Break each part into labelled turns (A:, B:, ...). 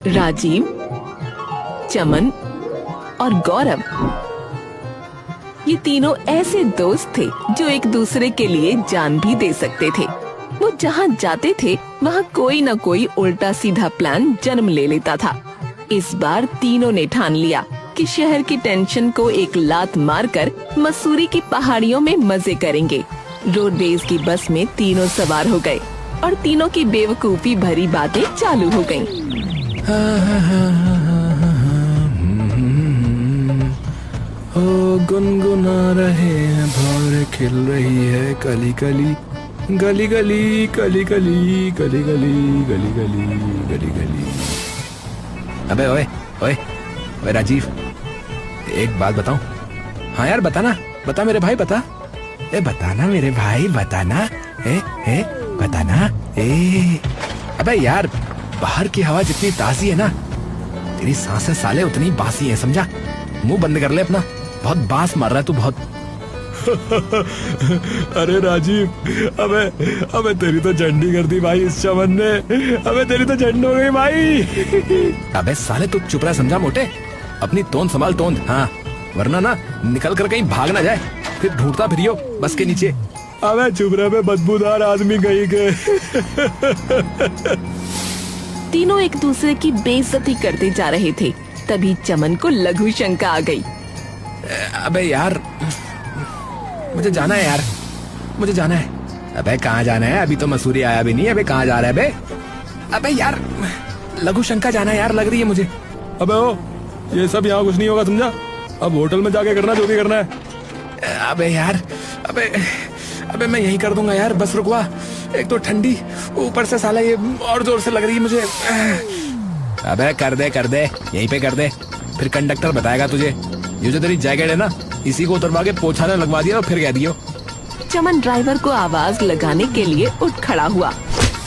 A: राजीव, चमन और गौरव ये तीनों ऐसे दोस्त थे जो एक दूसरे के लिए जान भी दे सकते थे। वो जहाँ जाते थे वहाँ कोई न कोई उल्टा सीधा प्लान जन्म ले लेता था। इस बार तीनों ने ठान लिया कि शहर की टेंशन को एक लात मारकर मसूरी की पहाड़ियों में मजे करेंगे। रोड रेस की बस में तीनों सवार हो गए और तीनों की बेवकूफी भरी बातें चालू हो गयीं।
B: गुनगुना रहे हैं भौरे खिल रही है कली कली गली गली कली गली गली गली गली गली गली गली। अबे ओए ओए ओए राजीव, एक बात बताऊं? हाँ यार बताना, बता मेरे भाई, बता। बताना मेरे भाई, बताना। बताना। अबे यार, बाहर की हवा जितनी ताजी है ना, तेरी सांसें साले उतनी बासी है, समझा? मुंह बंद कर ले अपना, बहुत बांस मार रहा है तू, बहुत। अरे राजीव, अबे तेरी तो झंडी कर दी भाई इस चमन ने। अबे तेरी तो झंड हो गई भाई। अबे साले तू चुप रहा, समझा मोटे? अपनी तोंद संभाल, तोंद। हाँ, वरना ना निकल कर कहीं भाग ना जाए, फिर ढूंढता फिरियो बस के नीचे। अबे चुप रहे बे, बदबूदार आदमी कहीं के।
A: तीनों एक दूसरे की बेइज्जती करते जा रहे थे। तभी चमन को लघु शंका आ गई।
B: अबे यार, मुझे जाना है यार, मुझे जाना है। अबे कहाँ जाना है? अभी तो मसूरी आया भी नहीं। अबे कहाँ जा रहा है बे? अबे यार, लघु शंका जाना है यार, लग रही है मुझे। अबे ओ, ये सब यहाँ कुछ नहीं होगा, समझा? अब होटल में जाके करना जो भी करना है। अबे यार, अबे मैं यही कर दूंगा यार, बस रुकवा। एक तो ठंडी, ऊपर से साला ये और जोर से लग रही है मुझे। अबे कर दे, यहीं पे कर दे, फिर कंडक्टर बताएगा तुझे। ये जो तेरी जैकेट है ना, इसी को उतरवा के पोछा ने लगवा दिया और फिर कह दियो।
A: चमन ड्राइवर को आवाज लगाने के लिए उठ खड़ा हुआ,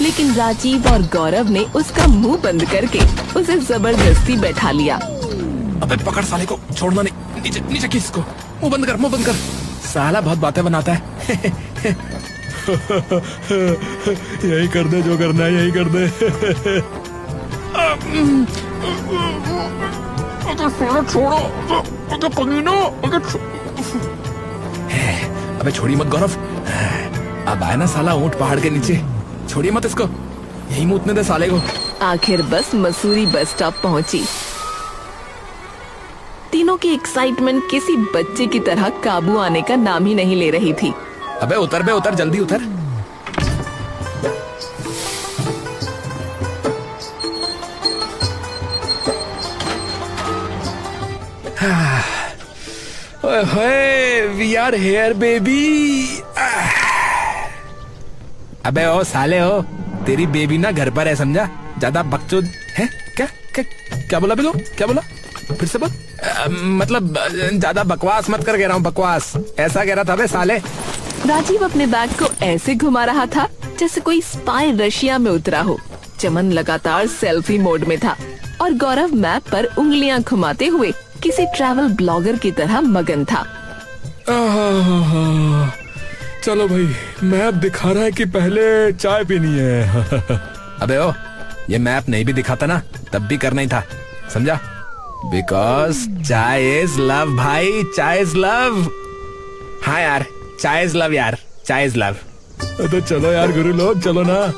A: लेकिन राजीव और गौरव ने उसका मुंह बंद करके उसे जबरदस्ती बैठा लिया।
B: अबे पकड़ साले को, छोड़ना नहीं। नीचे खींच इसको, मुंह बंद कर। साला बहुत बातें बनाता है। यही कर दे जो करना है, यही कर दे। छोड़ो, अबे छोड़ी मत गौरव। अब आया ना साला ऊंट पहाड़ के नीचे, छोड़िए मत इसको, यही मुतने दे साले को।
A: आखिर बस मसूरी बस स्टॉप पहुंची। तीनों की एक्साइटमेंट किसी बच्चे की तरह काबू आने का नाम ही नहीं ले रही थी।
B: अबे उतर बे, उतर, जल्दी उतर। We are here baby। अबे ओ साले हो, तेरी बेबी ना घर पर है, समझा? ज्यादा बकचोद है क्या? क्या बोला बिलो? क्या बोला? फिर से बोल। मतलब ज्यादा बकवास मत कर, कह रहा हूँ, बकवास ऐसा कह रहा था बे साले।
A: राजीव अपने बैग को ऐसे घुमा रहा था जैसे कोई स्पाई रशिया में उतरा हो। चमन लगातार सेल्फी मोड में था और गौरव मैप पर उंगलियां घुमाते हुए किसी ट्रैवल ब्लॉगर की तरह मगन था।
B: चलो भाई, मैप दिखा रहा है कि पहले चाय पीनी है। अबे ओ, ये मैप नहीं भी दिखाता ना, तब भी करना ही था, समझा? बिकॉज चाय इज लव भाई, चाय इज लव। हाँ यार, चाय इज लव यार, चाय इज लव। तो चलो यार गुरु लोग, चलो ना।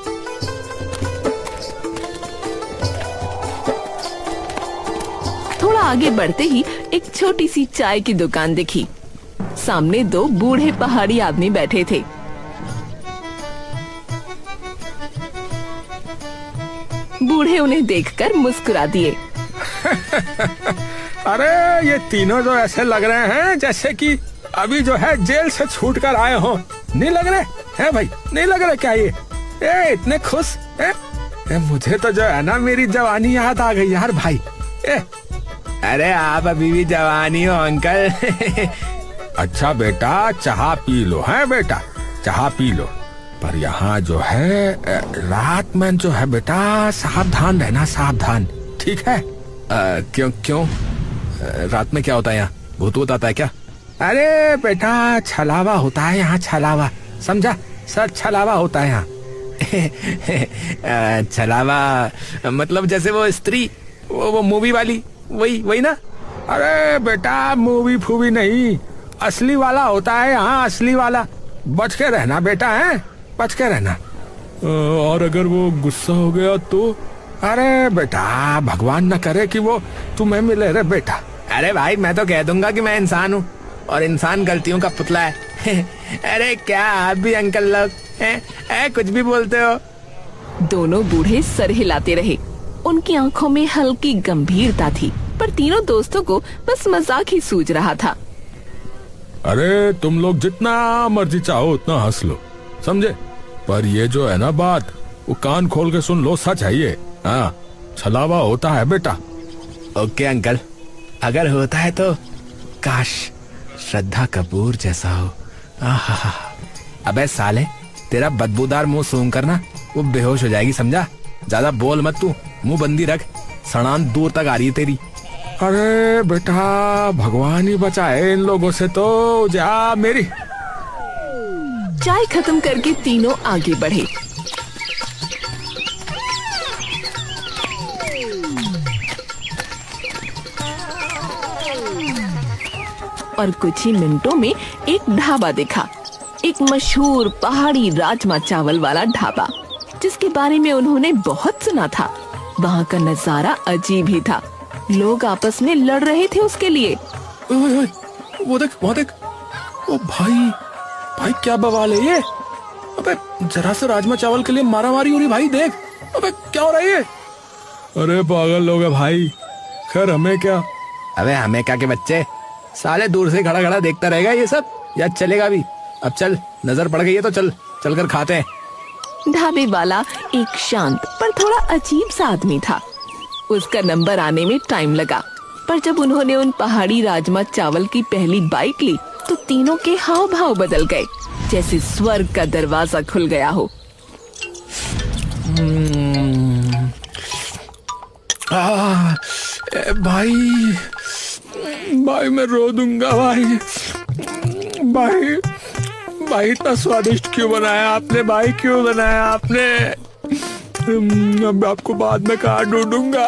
A: थोड़ा आगे बढ़ते ही एक छोटी सी चाय की दुकान दिखी। सामने दो बूढ़े पहाड़ी आदमी बैठे थे। बूढ़े उन्हें देखकर मुस्कुरा दिए।
B: अरे ये तीनों जो ऐसे लग रहे हैं जैसे कि अभी जो है जेल से छूट कर आए हो। नहीं लग रहे हैं भाई? नहीं लग रहे क्या ये? इतने खुश है? मुझे तो जो है ना, मेरी जवानी याद आ गई यार भाई। अरे आप अभी भी जवानी हो अंकल। अच्छा बेटा, चाह पी लो, है बेटा, चाह पी लो। पर यहाँ जो है रात में जो है बेटा, सावधान रहना, सावधान, ठीक है? क्यों? रात में क्या होता है यहाँ? भूत आता है क्या? अरे बेटा, छलावा होता है यहाँ, छलावा, समझा? सर छलावा होता है यहाँ। छलावा मतलब जैसे वो स्त्री वो मूवी वाली, वही वही ना? अरे बेटा मूवी फूवी नहीं, असली वाला होता है यहाँ, असली वाला। बच के रहना बेटा, है बच के रहना। और अगर वो गुस्सा हो गया तो? अरे बेटा भगवान न करे कि वो तुम्हें मिले रे बेटा। अरे भाई मैं तो कह दूंगा कि मैं इंसान हूँ और इंसान गलतियों का पुतला है। अरे क्या आप भी अंकल लोग हैं, कुछ भी बोलते हो।
A: दोनों बूढ़े सर हिलाते रहे। उनकी आंखों में हल्की गंभीरता थी, पर तीनों दोस्तों को बस मजाक ही सूझ रहा था।
B: अरे तुम लोग जितना मर्जी चाहो उतना हंस लो, समझे? पर ये जो है ना बात, वो कान खोल के सुन लो, सच है ये। हाँ, छलावा होता है बेटा। ओके अंकल, अगर होता है तो काश श्रद्धा कपूर जैसा हो। आहा, अबे साले तेरा बदबूदार मुंह सूंघ कर ना वो बेहोश हो जाएगी, समझा? ज्यादा बोल मत तू, मुंह बंदी रख, सड़ान दूर तक आ रही है तेरी। अरे बेटा भगवान ही बचाए इन लोगों से तो। जा मेरी।
A: चाय खत्म करके तीनों आगे बढ़े। और कुछ ही मिनटों में एक ढाबा दिखा, एक मशहूर पहाड़ी राजमा चावल वाला ढाबा, जिसके बारे में उन्होंने बहुत सुना था। वहाँ का नजारा अजीब ही था, लोग आपस में लड़ रहे थे उसके लिए।
B: वो देख, वो देख, ओ भाई, भाई क्या बवाल है ये? अबे जरा से राजमा चावल के लिए मारामारी हो रही भाई, देख। अबे क्या हो रहा है ये? अरे पागल लोग है भाई, खैर हमें क्या। अबे हमें क्या के बच्चे, साले दूर से खड़ा खड़ा देखता रहेगा ये सब, या चलेगा भी? अब चल, नजर पड़ गई है तो चल, चल कर खाते हैं।
A: ढाबे वाला एक शांत पर थोड़ा अजीब सा आदमी था। उसका नंबर आने में टाइम लगा, पर जब उन्होंने उन पहाड़ी राजमा चावल की पहली बाइट ली तो तीनों के हाव भाव बदल गए, जैसे स्वर्ग का दरवाजा खुल गया हो।
B: भाई भाई मैं रो दूंगा भाई। भाई भाई इतना स्वादिष्ट क्यों बनाया आपने भाई, क्यों बनाया आपने? अब आपको बाद में कहाँ ढूंढूंगा।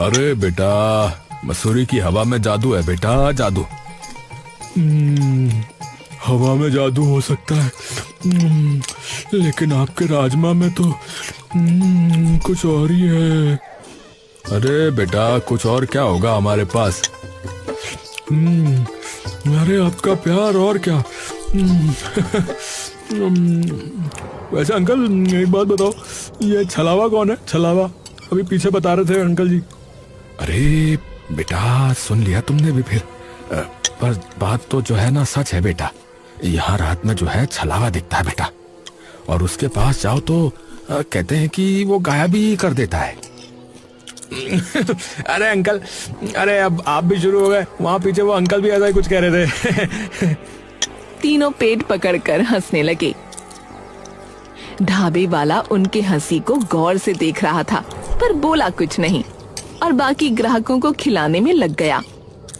B: अरे बेटा मसूरी की हवा में जादू है बेटा, जादू। हवा में जादू हो सकता है, लेकिन आपके राजमा में तो कुछ और ही है। अरे बेटा कुछ और क्या होगा हमारे पास? अरे आपका प्यार और क्या। वैसे अंकल एक बात बताओ, ये छलावा कौन है? छलावा अभी पीछे बता रहे थे अंकल जी। अरे बेटा सुन लिया तुमने भी फिर? पर बात तो जो है ना सच है बेटा, यहाँ रात में जो है छलावा दिखता है बेटा, और उसके पास जाओ तो कहते हैं कि वो गायब ही कर देता है। अरे अंकल, अरे अब आप भी शुरू हो गए, वहाँ पीछे वो अंकल भी ऐसा ही कुछ कह रहे थे।
A: तीनों पेट पकड़कर हंसने लगे। ढाबे वाला उनके हंसी को गौर से देख रहा था, पर बोला कुछ नहीं, और बाकी ग्राहकों को खिलाने में लग गया,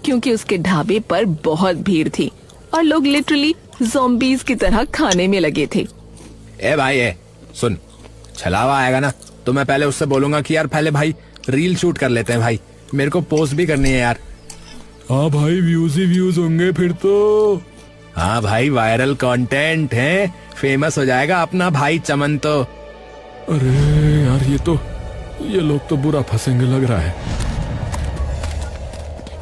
A: क्योंकि उसके ढाबे पर बहुत भीड़ थी और लोग लिटरली ज़ॉम्बीज़ की तरह खाने में लगे थे।
B: ए भाई सुन, छलावा आएगा ना तो मैं पहले उससे बोलूंगा कि यार पहले भाई रील शूट कर लेते हैं भाई, मेरे को पोस्ट भी करनी है यार। हाँ भाई व्यूज ही व्यूज होंगे फिर तो। हाँ भाई वायरल कंटेंट है, फेमस हो जाएगा अपना भाई चमन तो। अरे यार ये लोग तो बुरा फंसेंगे लग रहा है।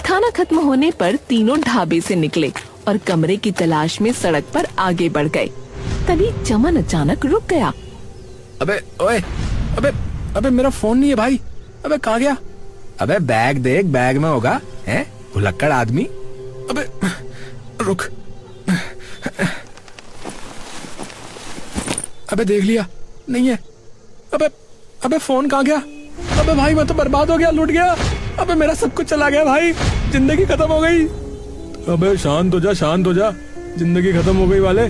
A: खाना खत्म होने पर तीनों ढाबे से निकले और कमरे की तलाश में सड़क पर आगे बढ़ गए। तभी चमन अचानक रुक गया।
B: अबे ओए, अबे मेरा फोन नहीं है भाई, अबे कहाँ गया? अबे बैग देख, बैग में होगा, हैं? भुलक्कड़ आदमी। अबे रुक, अबे देख लिया नहीं है। अबे फोन कहाँ गया? अबे भाई मैं तो बर्बाद हो गया, लूट गया। अबे मेरा सब कुछ चला गया भाई, जिंदगी खत्म हो गई। अबे शांत हो जा, शांत हो जा, जिंदगी खत्म हो गई वाले।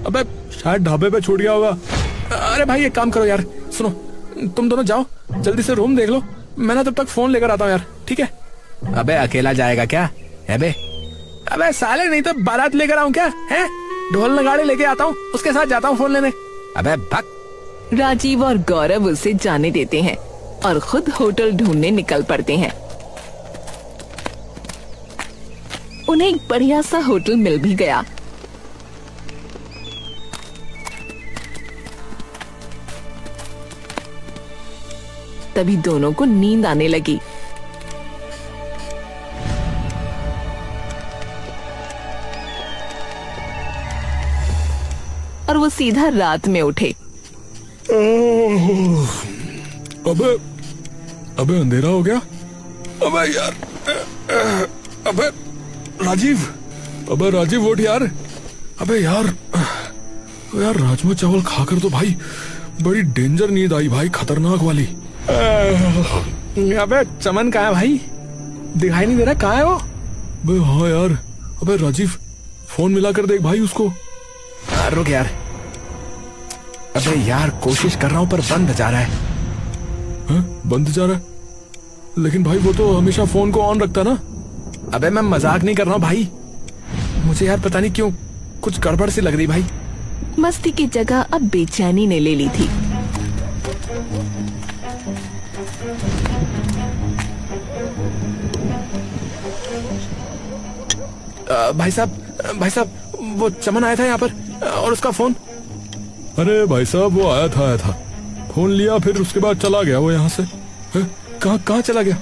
B: अबे शायद ढाबे पे छूट गया होगा। अरे भाई एक काम करो यार, सुनो, तुम दोनों जाओ जल्दी से रूम देख लो, मैं ना तब तक फोन लेकर आता हूँ यार, ठीक है? अबे अकेला जाएगा क्या है बे? अबे साले नहीं तो बारात लेकर आऊँ क्या है? ढोल नगाड़े लेके आता हूँ, उसके साथ जाता हूँ फोन लेने। अबे भक।
A: राजीव और गौरव उसे जाने देते हैं। और खुद होटल ढूंढने निकल पड़ते हैं। उन्हें एक बढ़िया सा होटल मिल भी गया। तभी दोनों को नींद आने लगी। और वो सीधा रात में उठे।
B: अबे अबे अंधेरा हो गया। अबे यार, अबे राजीव, अबे राजीव उठ यार। अबे यार, यार राजमा चावल खाकर तो भाई बड़ी डेंजर नींद आई भाई, खतरनाक वाली। अबे चमन कहाँ है भाई? दिखाई नहीं दे रहा, कहाँ है वो? अबे हाँ यार। अबे राजीव फोन मिला कर देख भाई उसको। रुक यार। अबे यार कोशिश कर रहा हूँ पर बंद जा रहा है। बंद जा रहा है? लेकिन भाई वो तो हमेशा फोन को ऑन रखता ना। अबे मैं मजाक नहीं कर रहा हूँ भाई, मुझे यार पता नहीं क्यों कुछ गड़बड़ सी लग रही भाई।
A: मस्ती की जगह अब बेचैनी ने ले ली थी।
B: भाई साहब वो चमन आया था यहाँ पर और उसका फोन। अरे भाई साहब वो आया था, फोन लिया फिर उसके बाद चला गया वो यहाँ से। कहाँ चला गया?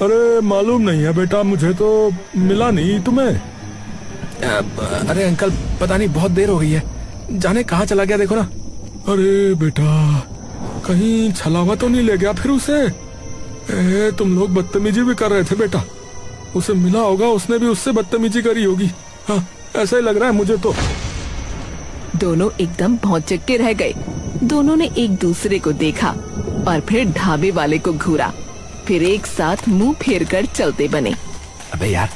B: अरे मालूम नहीं है बेटा, मुझे तो मिला नहीं। तुम्हें? अरे अंकल पता नहीं, बहुत देर हो गई है, जाने कहाँ चला गया देखो ना। अरे बेटा कहीं छलावा तो नहीं ले गया फिर उसे? तुम लोग बदतमीजी भी कर रहे थे बेटा, उसे मिला होगा, उसने भी उससे बदतमीजी करी होगी। हाँ ऐसा ही लग रहा है मुझे तो।
A: दोनों एकदम भौचक्के रह गए। दोनों ने एक दूसरे को देखा और फिर ढाबे वाले को घूरा, फिर एक साथ मुंह फेर कर चलते बने।
B: अबे यार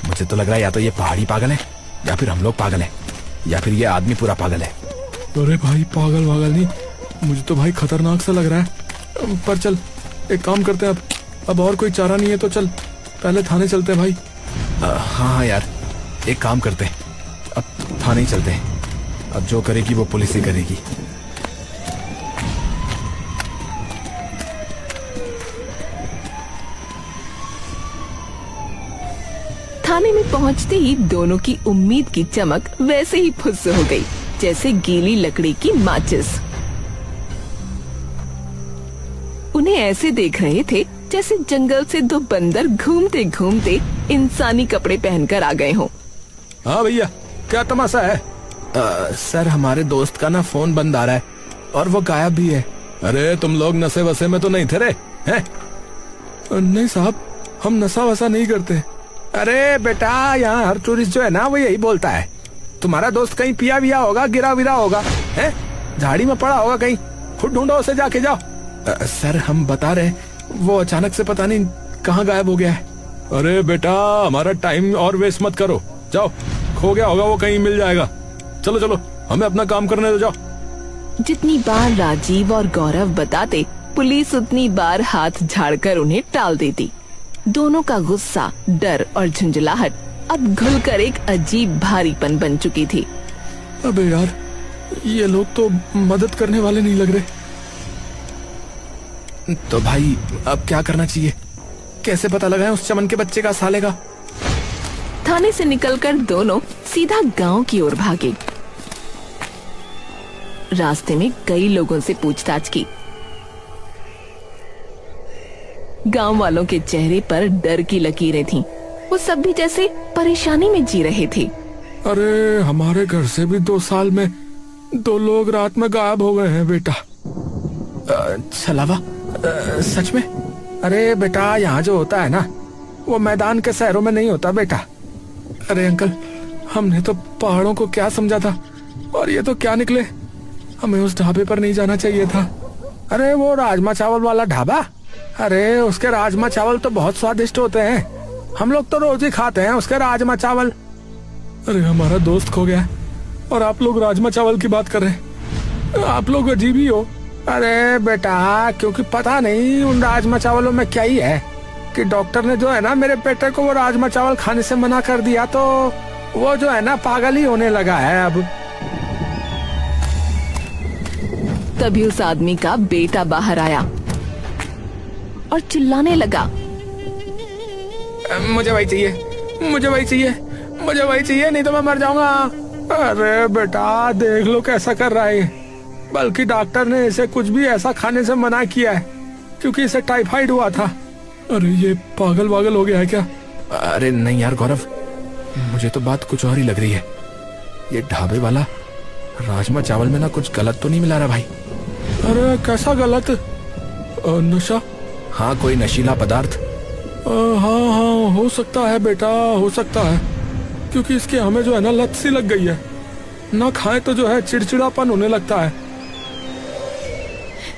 B: मुझे तो लग रहा है या तो ये पहाड़ी पागल है या फिर हम लोग पागल हैं या फिर ये आदमी पूरा पागल है। अरे भाई पागल नहीं, मुझे तो भाई खतरनाक सा लग रहा है। पर चल एक काम करते हैं, अब और कोई चारा नहीं है तो चल पहले थाने चलते हैं भाई। हाँ यार एक काम करते हैं, अब थाने ही चलते हैं। अब जो करेगी वो पुलिस ही करेगी।
A: थाने में पहुंचते ही दोनों की उम्मीद की चमक वैसे ही फुस हो गई जैसे गीली लकड़ी की माचिस। उन्हें ऐसे देख रहे थे जैसे जंगल से दो बंदर घूमते घूमते इंसानी कपड़े पहनकर आ गए हों।
B: हाँ भैया क्या तमाशा है? सर हमारे दोस्त का ना फोन बंद आ रहा है और वो गायब भी है। अरे तुम लोग नशे वसे में तो नहीं थे रे? हैं? नहीं साहब हम नशा वसा नहीं करते। अरे बेटा यहाँ हर टूरिस्ट जो है ना वो यही बोलता है। तुम्हारा दोस्त कहीं पिया विया होगा, गिरा विरा होगा, है झाड़ी में पड़ा होगा कहीं, खुद ढूंढो उसे, जाके जाओ। सर हम बता रहे वो अचानक से पता नहीं कहाँ गायब हो गया है। अरे बेटा हमारा टाइम और वेस्ट मत करो, जाओ खो गया होगा वो, कहीं मिल जाएगा। चलो हमें अपना काम करने दो, जाओ।
A: जितनी बार राजीव और गौरव बताते पुलिस उतनी बार हाथ झाड़कर उन्हें टाल देती। दोनों का गुस्सा, डर और झुंझलाहट अब घुलकर एक अजीब भारीपन बन चुकी थी।
B: अबे यार ये लोग तो मदद करने वाले नहीं लग रहे। तो भाई अब क्या करना चाहिए? कैसे पता लगाएं उस चमन के बच्चे का, साले का?
A: थाने से निकलकर दोनों सीधा गांव की ओर भागे। रास्ते में कई लोगों से पूछताछ की। गांव वालों के चेहरे पर डर की लकीरें थीं। वो सब भी जैसे परेशानी में जी रहे थे।
B: अरे हमारे घर से भी 2 साल में 2 लोग रात में गायब हो गए हैं बेटा। छलावा? सच में? अरे बेटा यहाँ जो होता है ना वो मैदान के शहरों में नहीं होता बेटा। अरे अंकल हमने तो पहाड़ों को क्या समझा था और ये तो क्या निकले। हमें उस ढाबे पर नहीं जाना चाहिए था। अरे वो राजमा चावल वाला ढाबा, अरे उसके राजमा चावल तो बहुत स्वादिष्ट होते हैं, हम लोग तो रोज ही खाते हैं उसके राजमा चावल। अरे हमारा दोस्त खो गया और आप लोग राजमा चावल की बात कर रहे हैं, आप लोग अजीब ही हो। अरे बेटा क्योंकि पता नहीं उन राजमा चावलों में क्या ही है कि डॉक्टर ने जो है ना मेरे बेटे को वो राजमा चावल खाने से मना कर दिया, तो वो जो है ना पागल ही होने लगा है अब।
A: तभी उस आदमी का बेटा बाहर आया। और चिल्लाने लगा।
B: मुझे वही चाहिए, मुझे वही चाहिए, मुझे वही चाहिए, नहीं तो मैं मर जाऊंगा। अरे बेटा देख लो कैसा कर रहा है ये। बल्कि डॉक्टर ने इसे कुछ भी ऐसा खाने से मना किया है क्योंकि इसे टाइफाइड हुआ था। अरे ये पागल वागल हो गया है क्या? अरे नहीं यार गौरव, मुझे तो बात कुछ और ही लग रही है। ये ढाबे वाला राजमा चावल में ना कुछ गलत तो नहीं मिला रहा भाई? अरे कैसा गलत? नशा? हाँ कोई नशीला पदार्थ। हाँ हाँ हो सकता है बेटा, हो सकता है, क्योंकि इसके हमें जो है ना लत सी लग गई है, ना खाए तो जो है चिड़चिड़ापन होने लगता है।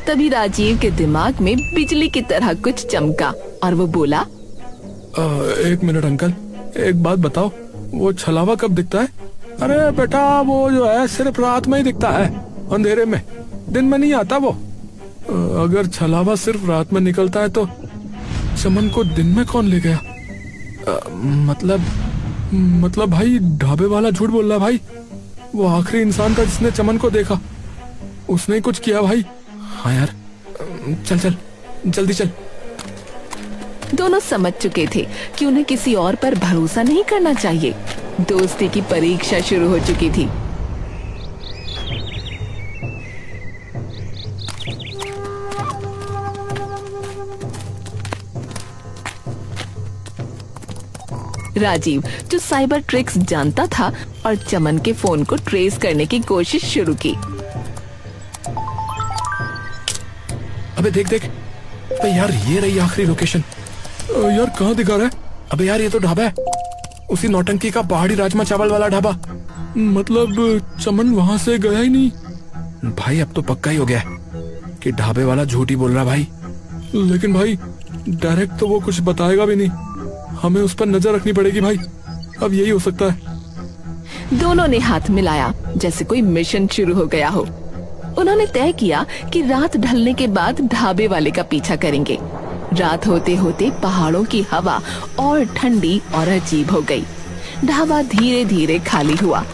A: तभी राजीव के दिमाग में बिजली की तरह कुछ चमका और वो बोला,
B: एक मिनट अंकल, एक बात बताओ, वो छलावा कब दिखता है? अरे बेटा वो जो है सिर्फ रात में ही दिखता है, अंधेरे में, दिन में नहीं आता वो। अगर छलावा सिर्फ रात में निकलता है तो चमन को दिन में कौन ले गया? मतलब भाई ढाबे वाला झूठ बोल रहा भाई। वो आखिरी इंसान था जिसने चमन को देखा, उसने ही कुछ किया भाई। हाँ यार चल चल जल्दी चल।
A: दोनों समझ चुके थे कि उन्हें किसी और पर भरोसा नहीं करना चाहिए। दोस्ती की परीक्षा शुरू हो चुकी थी। राजीव जो साइबर ट्रिक्स जानता था और चमन के फोन को ट्रेस करने की कोशिश शुरू की।
B: अबे देख देख, अबे यार ये रही आखिरी लोकेशन। यार कहाँ दिखा रहा है? अबे यार ये तो ढाबा है, उसी नौटंकी का पहाड़ी राजमा चावल वाला ढाबा। मतलब चमन वहाँ से गया ही नहीं। भाई अब तो पक्का ही हो गया है कि ढाबे वाला झूठ ही बोल रहा भाई। लेकिन भाई डायरेक्ट तो वो कुछ बताएगा भी नहीं, हमें उस पर नजर रखनी पड़ेगी भाई। अब यही हो सकता है।
A: दोनों ने हाथ मिलाया जैसे कोई मिशन शुरू हो गया हो। उन्होंने तय किया कि रात ढलने के बाद ढाबे वाले का पीछा करेंगे। रात होते होते पहाड़ों की हवा और ठंडी और अजीब हो गई। ढाबा धीरे धीरे खाली हुआ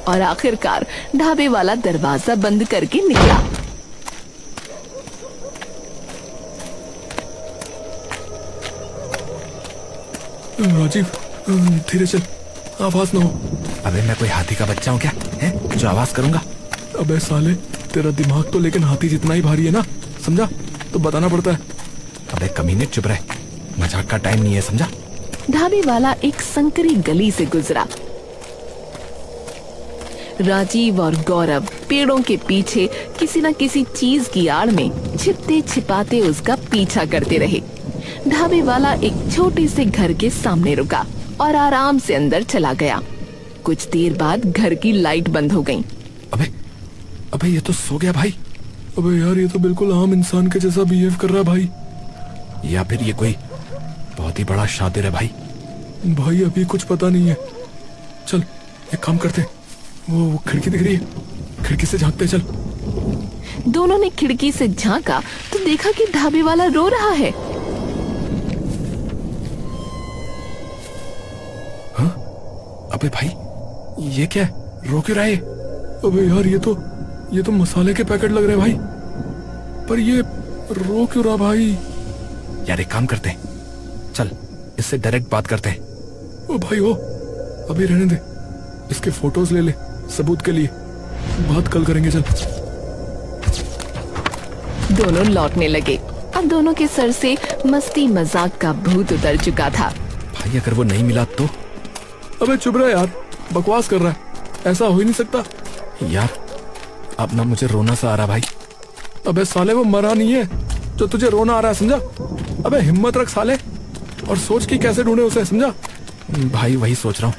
A: और आखिरकार ढाबे वाला दरवाजा बंद करके निकला।
B: राजीव धीरे चल, आवाज न हो। अबे मैं कोई हाथी का बच्चा हूँ क्या है जो आवाज करूंगा? अबे साले तेरा दिमाग तो लेकिन हाथी जितना ही भारी है ना, समझा? तो बताना पड़ता है। अबे कमीने चुप रहे, मजाक का टाइम नहीं है, समझा?
A: ढाबे वाला एक संकरी गली से गुजरा। राजीव और गौरव पेड़ों के पीछे किसी न किसी चीज की आड़ में छिपते छिपाते उसका पीछा करते रहे। ढाबे वाला एक छोटे से घर के सामने रुका और आराम से अंदर चला गया। कुछ देर बाद घर की लाइट बंद हो गई।
B: अबे ये तो सो गया भाई। अबे यार ये तो बिल्कुल आम इंसान के जैसा बिहेव कर रहा है भाई। या फिर ये कोई बहुत ही बड़ा शातिर है भाई। भाई अभी कुछ पता नहीं है। चल एक काम करते, वो खिड़की दिख रही है, खिड़की से झांकते चल।
A: दोनों ने खिड़की से झांका तो देखा कि ढाबे वाला रो रहा है।
B: हाँ? अबे भाई ये क्या है, रो क्यों रहा है? अबे यार ये तो मसाले के पैकेट लग रहे हैं भाई, पर ये रो क्यों रहा भाई? यार एक काम करते हैं, चल इससे डायरेक्ट बात करते हैं। ओ भाई ओ, अभी रहने दे, इसके फोटोज ले ले सबूत के लिए, बात कल करेंगे। चल।
A: दोनों लौटने लगे। अब दोनों के सर से मस्ती मजाक का भूत उतर चुका था।
B: भाई अगर वो नहीं मिला तो? अबे चुप रहा यार, बकवास कर रहा है, ऐसा हो ही नहीं सकता। यार अब ना मुझे रोना सा आ रहा भाई। अबे साले वो मरा नहीं है जो तुझे रोना आ रहा है, समझा? अबे हिम्मत रख साले और सोच कि कैसे ढूंढे उसे, समझा? भाई वही सोच रहा हूँ,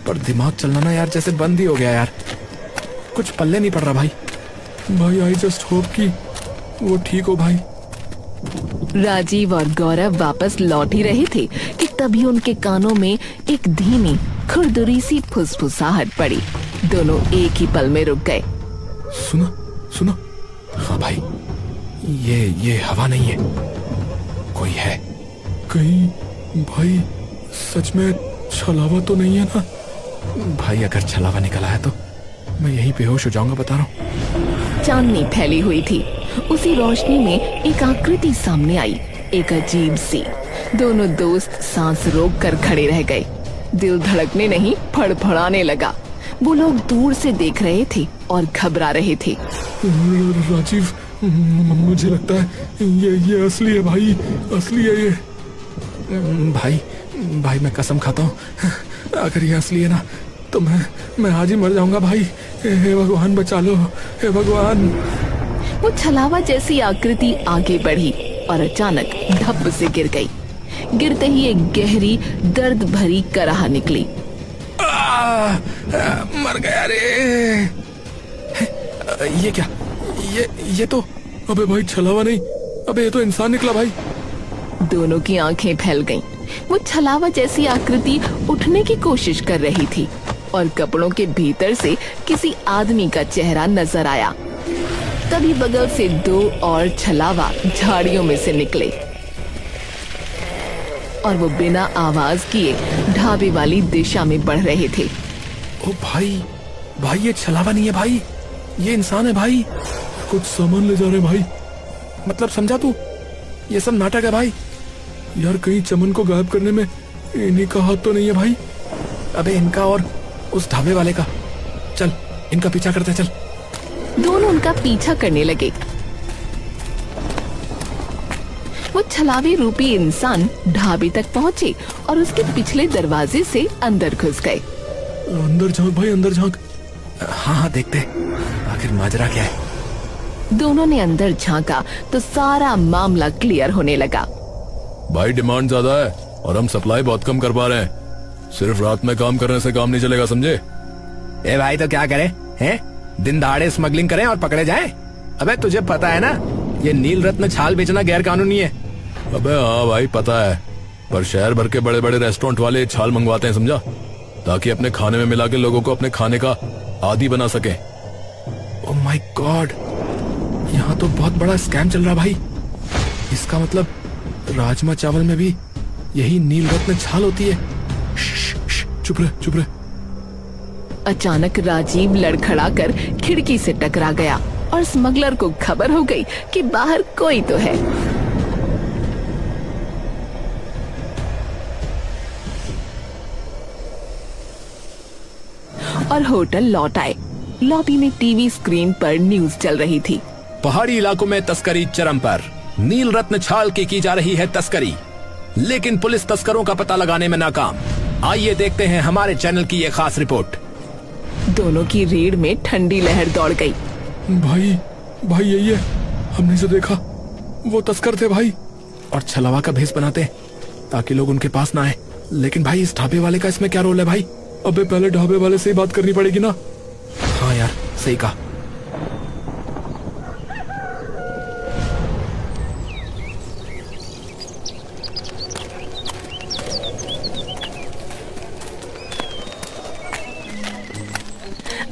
B: पर दिमाग चलना ना यार जैसे बंद ही हो गया यार, कुछ पल्ले नहीं पड़ रहा भाई। भाई आई जस्ट होप कि वो ठीक हो भाई।
A: राजीव और गौरव वापस लौट ही रहे थे कि तभी उनके कानों में एक धीमी खुरदुरी सी फुसफुसाहट पड़ी। दोनों एक ही पल में रुक गए।
B: सुनो। हाँ भाई ये हवा नहीं है, कोई है कहीं। भाई सच में छलावा तो नहीं है ना? भाई अगर छलावा निकला है तो मैं यहीं बेहोश हो जाऊंगा, बता रहा हूँ।
A: चांदनी फैली हुई थी। उसी रोशनी में एक आकृति सामने आई, एक अजीब सी। दोनों दोस्त सांस रोक कर खड़े रह गए। दिल धड़कने नहीं, फड़फड़ाने लगा। वो लोग दूर से देख रहे थे और घबरा रहे थे।
B: राजीव, मुझे लगता है ये असली है भाई, असली है ये। भाई मैं कसम खाता हूँ, अगर ये असली है ना तो मैं आज ही मर जाऊंगा भाई। हे भगवान बचा लो, हे भगवान।
A: वो छलावा जैसी आकृति आगे बढ़ी और अचानक धप से गिर गई। गिरते ही एक गहरी दर्द भरी कराह निकली।
B: मर गया रे। ये क्या? ये तो, अबे भाई छलावा नहीं, अबे ये तो इंसान निकला भाई।
A: दोनों की आंखें फैल गईं। वो छलावा जैसी आकृति उठने की कोशिश कर रही थी और कपड़ों के भीतर से किसी आदमी का चेहरा नजर आया। तभी बगल से 2 और छलावा झाड़ियों में से निकले और वो बिना आवाज किए ढाबे वाली दिशा में बढ़ रहे थे।
B: ओ भाई ये छलावा नहीं है भाई, ये इंसान है भाई। कुछ सामान ले जा रहे भाई। मतलब समझा तू? ये सब नाटक है भाई। यार कहीं चमन को गायब करने में इन्हीं का हाथ तो नहीं है भाई? अबे इनका और उस ढाबे वाले का। चल इनका पीछा करते चल।
A: दोनों उनका पीछा करने लगे। वो छलावे रूपी इंसान ढाबे तक पहुंचे और उसके पिछले दरवाजे से अंदर घुस गए।
B: अंदर झांक भाई, अंदर झांक। हाँ देखते आखिर माजरा क्या है।
A: दोनों ने अंदर झांका तो सारा मामला क्लियर होने लगा।
C: भाई डिमांड ज्यादा है और हम सप्लाई बहुत कम कर पा रहे हैं। सिर्फ रात में काम करने से काम नहीं चलेगा, समझे?
B: ए भाई तो क्या करें हैं? दिन दहाड़े स्मगलिंग करें और पकड़े जाएं? अबे तुझे पता है ना ये नील रत्न छाल बेचना गैर कानूनी है।
C: अबे हाँ भाई पता है, पर शहर भर के बड़े बड़े रेस्टोरेंट वाले छाल मंगवाते हैं, समझा? ताकि अपने खाने में मिला के लोगों को अपने खाने का आदी बना सके।
B: ओह माय गॉड, यहाँ तो बहुत बड़ा स्कैम चल रहा भाई। इसका मतलब राजमा चावल में भी यही नील रत्न छाल होती है। चुप रहे।
A: अचानक राजीव लड़खड़ाकर खिड़की से टकरा गया और स्मगलर को खबर हो गई कि बाहर कोई तो है। और होटल लौट आए। लॉबी में टीवी स्क्रीन पर न्यूज चल रही थी।
C: पहाड़ी इलाकों में तस्करी चरम पर, नील रत्न छाल की जा रही है तस्करी, लेकिन पुलिस तस्करों का पता लगाने में नाकाम। आइए देखते हैं हमारे चैनल की ये खास रिपोर्ट।
A: दोनों की रीढ़ में ठंडी लहर दौड़ गई।
B: भाई यही है, हमने जो देखा वो तस्कर थे भाई, और छलावा का भेष बनाते ताकि लोग उनके पास ना आए। लेकिन भाई इस ढाबे वाले का इसमें क्या रोल है भाई? अबे पहले ढाबे वाले से ही बात करनी पड़ेगी ना। हाँ यार सही कहा।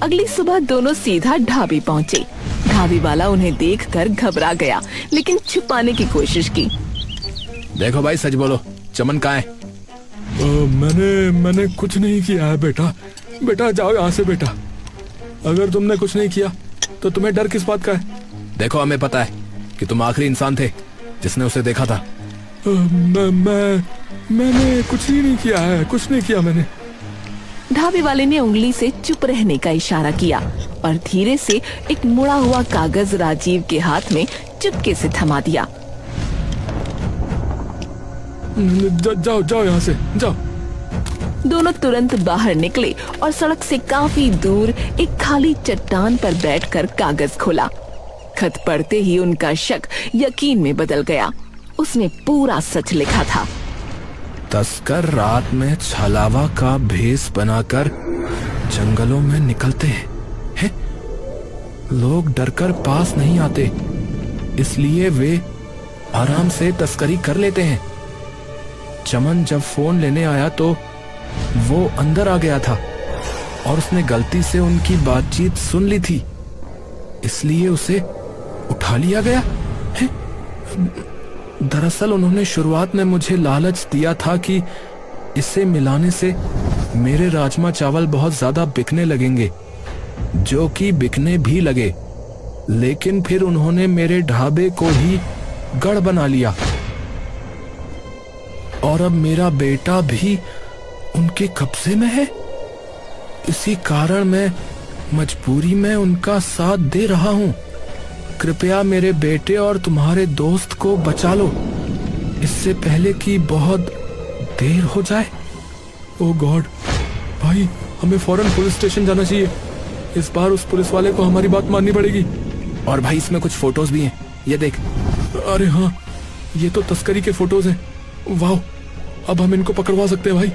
A: अगली सुबह दोनों सीधा ढाबे पहुंचे। ढाबे वाला उन्हें देखकर घबरा गया, लेकिन छुपाने की कोशिश की।
C: देखो भाई सच बोलो, चमन कहाँ है?
B: मैंने कुछ नहीं किया है बेटा जाओ यहाँ से बेटा। अगर तुमने कुछ नहीं किया तो तुम्हें डर किस बात का है?
C: देखो हमें पता है कि तुम आखिरी इंसान थे जिसने उसे देखा था।
B: मैंने कुछ ही नहीं किया है, कुछ नहीं किया मैंने।
A: ढाबे वाले ने उंगली से चुप रहने का इशारा किया और धीरे से एक मुड़ा हुआ कागज राजीव के हाथ में चुपके से थमा दिया।
B: जाओ यहाँ से जाओ।
A: दोनों तुरंत बाहर निकले और सड़क से काफी दूर एक खाली चट्टान पर बैठकर कागज खोला। खत पढ़ते ही उनका शक यकीन में बदल गया। उसमें पूरा सच लिखा था।
C: तस्कर रात में छलावा का भेष बनाकर जंगलों में निकलते हैं। लोग डरकर पास नहीं आते, इसलिए वे आराम से तस्करी कर लेते हैं। चमन जब फोन लेने आया तो वो अंदर आ गया था और उसने गलती से उनकी बातचीत सुन ली थी, इसलिए उसे उठा लिया गया है। दरअसल उन्होंने शुरुआत में मुझे लालच दिया था कि इसे मिलाने से मेरे राजमा चावल बहुत ज्यादा बिकने लगेंगे, जो कि बिकने भी लगे। लेकिन फिर उन्होंने मेरे ढाबे को ही गढ़ बना लिया और अब मेरा बेटा भी उनके कब्जे में है। इसी कारण मैं मजबूरी में उनका साथ दे रहा हूं। कृपया मेरे बेटे और तुम्हारे दोस्त को बचा लो, इससे पहले कि बहुत देर हो जाए। ओह गॉड भाई, हमें फौरन पुलिस स्टेशन जाना चाहिए। इस बार उस पुलिस वाले को हमारी बात माननी पड़ेगी। और भाई इसमें कुछ फोटोज भी हैं, ये देख। अरे हाँ, ये तो तस्करी के फोटोज हैं। वाह, अब हम इनको पकड़वा सकते हैं भाई।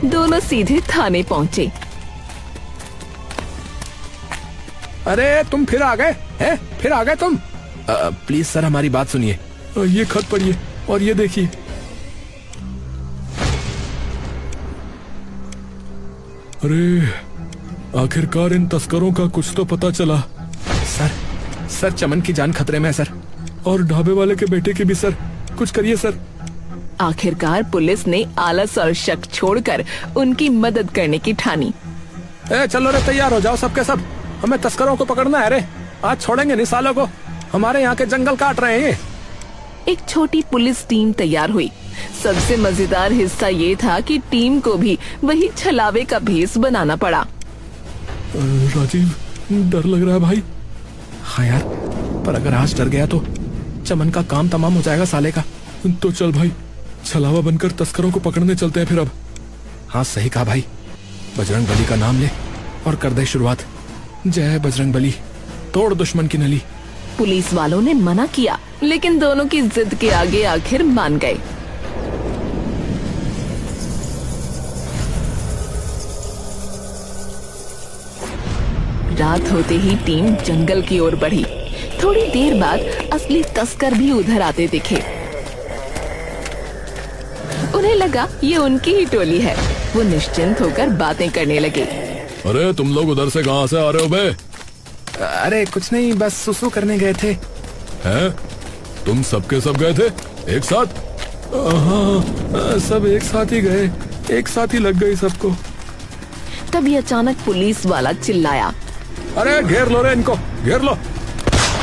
A: दोनों सीधे थाने पहुंचे।
B: अरे तुम फिर आ गए हैं? फिर आ गए तुम?
C: प्लीज सर, हमारी बात सुनिए। ये खत पढ़िए और ये देखिए। अरे आखिरकार इन तस्करों का कुछ तो पता चला। सर चमन की जान खतरे में है सर, और ढाबे वाले के बेटे की भी सर। कुछ करिए सर।
A: आखिरकार पुलिस ने आलस और शक छोड़कर उनकी मदद करने की ठानी।
B: चलो रे, तैयार हो जाओ सबके सब, हमें तस्करों को पकड़ना है रे। आज छोड़ेंगे नहीं सालों को, हमारे यहाँ के जंगल काट रहे हैं ये।
A: एक छोटी पुलिस टीम तैयार हुई। सबसे मजेदार हिस्सा ये था कि टीम को भी वही छलावे का भेष बनाना पड़ा।
C: राजीव, डर लग रहा है भाई। हाँ यार, पर अगर आज डर गया तो चमन का काम तमाम हो जाएगा साले का। तो चल भाई, छलावा बनकर तस्करों को पकड़ने चलते हैं फिर अब। हाँ सही कहा भाई, बजरंग बली का नाम ले और कर दे शुरुआत। जय बजरंग बली, तोड़ दुश्मन की नली।
A: पुलिस वालों ने मना किया, लेकिन दोनों की जिद के आगे आखिर मान गए। रात होते ही टीम जंगल की ओर बढ़ी। थोड़ी देर बाद असली तस्कर भी उधर आते दिखे। उन्हें लगा ये उनकी ही टोली है। वो निश्चिंत होकर बातें करने लगे।
C: अरे तुम लोग उधर से कहाँ से आ रहे हो बे? अरे कुछ नहीं, बस सुसु करने गए थे। हैं? तुम सबके सब गए थे एक साथ? हाँ, सब एक साथ ही गए, एक साथ ही लग गई सबको।
A: तभी अचानक पुलिस वाला चिल्लाया,
B: अरे घेर लो रे इनको, घेर लो।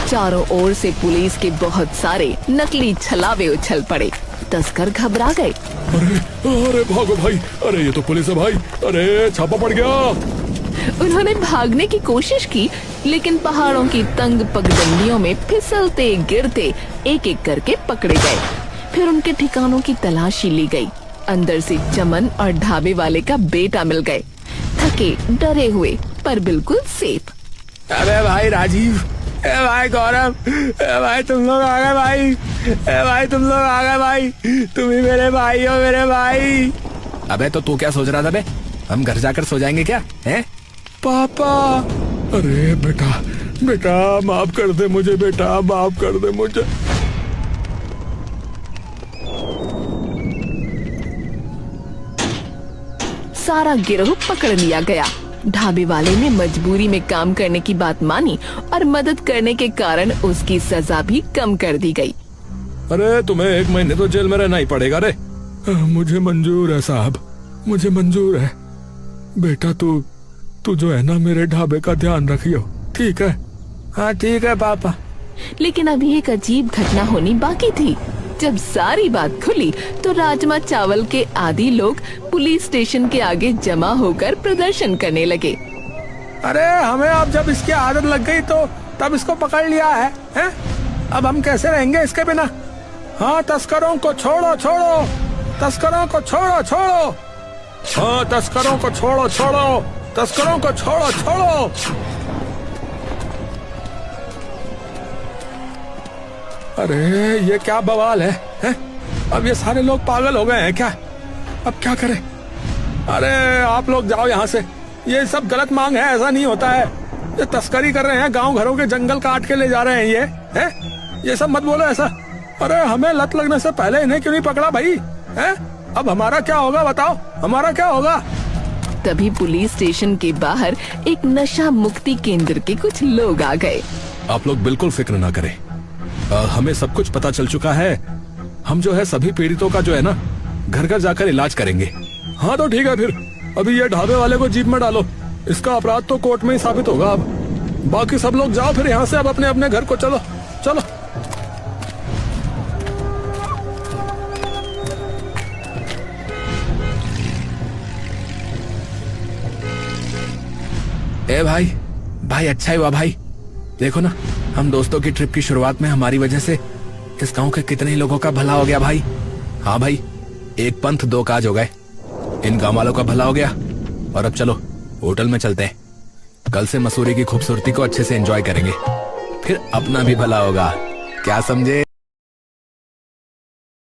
A: चारों ओर से पुलिस के बहुत सारे नकली छलावे उछल पड़े। तस्कर घबरा गए।
C: अरे भागो भाई, अरे ये तो पुलिस है भाई, अरे छापा पड़ गया।
A: उन्होंने भागने की कोशिश की, लेकिन पहाड़ों की तंग पगडंडियों में फिसलते गिरते एक एक करके पकड़े गए। फिर उनके ठिकानों की तलाशी ली गई। अंदर से चमन और ढाबे वाले का बेटा मिल गए, थके डरे हुए पर बिल्कुल सेफ।
B: अरे भाई राजीव, ए भाई गौरव, ए भाई तुम लोग आ गए भाई, ए भाई तुम लोग आ गए भाई, तुम ही मेरे भाई हो, मेरे भाई।
C: अबे तो तू क्या सोच रहा था बे? हम घर जाकर सो जाएंगे क्या? हैं?
B: पापा, अरे बेटा, बेटा माफ कर दे मुझे, बेटा माफ कर दे मुझे।
A: सारा गिरोह पकड़ लिया गया। ढाबे वाले ने मजबूरी में काम करने की बात मानी और मदद करने के कारण उसकी सजा भी कम कर दी गई।
B: अरे तुम्हें 1 महीने तो जेल में रहना ही पड़ेगा रे। मुझे मंजूर है साहब, मुझे मंजूर है। बेटा तू जो है ना, मेरे ढाबे का ध्यान रखियो, ठीक है? हाँ ठीक है पापा।
A: लेकिन अभी एक अजीब घटना होनी बाकी थी। जब सारी बात खुली तो राजमा चावल के आदि लोग पुलिस स्टेशन के आगे जमा होकर प्रदर्शन करने लगे।
B: अरे हमें अब जब इसकी आदत लग गई तो तब इसको पकड़ लिया है, हैं? अब हम कैसे रहेंगे इसके बिना? हाँ तस्करों को छोड़ो, छोड़ो, तस्करों को छोड़ो, छोड़ो। हाँ तस्करों को छोड़ो, छोड़ो, तस्करों को छोड़ो, छोड़ो। अरे ये क्या बवाल है, हैं? अब ये सारे लोग पागल हो गए हैं क्या? अब क्या करें? अरे आप लोग जाओ यहाँ से, ये सब गलत मांग है, ऐसा नहीं होता है। ये तस्करी कर रहे हैं, गांव घरों के जंगल काट के ले जा रहे हैं ये, हैं? ये सब मत बोलो ऐसा। अरे हमें लत लगने से पहले इन्हें क्यों नहीं पकड़ा भाई, हैं? अब हमारा क्या होगा बताओ, हमारा क्या होगा?
A: तभी पुलिस स्टेशन के बाहर एक नशा मुक्ति केंद्र के कुछ लोग आ गए।
C: आप लोग बिल्कुल फिक्र ना करें, हमें सब कुछ पता चल चुका है। हम जो है सभी पीड़ितों का जो है ना घर घर जाकर इलाज करेंगे।
B: हाँ तो ठीक है फिर, अभी ये ढाबे वाले को जीप में डालो, इसका अपराध तो कोर्ट में ही साबित होगा। अब बाकी सब लोग जाओ फिर यहाँ से, अब अपने अपने घर को चलो चलो।
C: ए भाई, भाई अच्छा ही हुआ भाई। देखो ना, हम दोस्तों की ट्रिप की शुरुआत में हमारी वजह से इस गांव के कितने ही लोगों का भला हो गया भाई। हाँ भाई, एक पंथ दो काज हो गए, इन गांव वालों का भला हो गया। और अब चलो होटल में चलते हैं, कल से मसूरी की खूबसूरती को अच्छे से एंजॉय करेंगे, फिर अपना भी भला होगा। क्या समझे?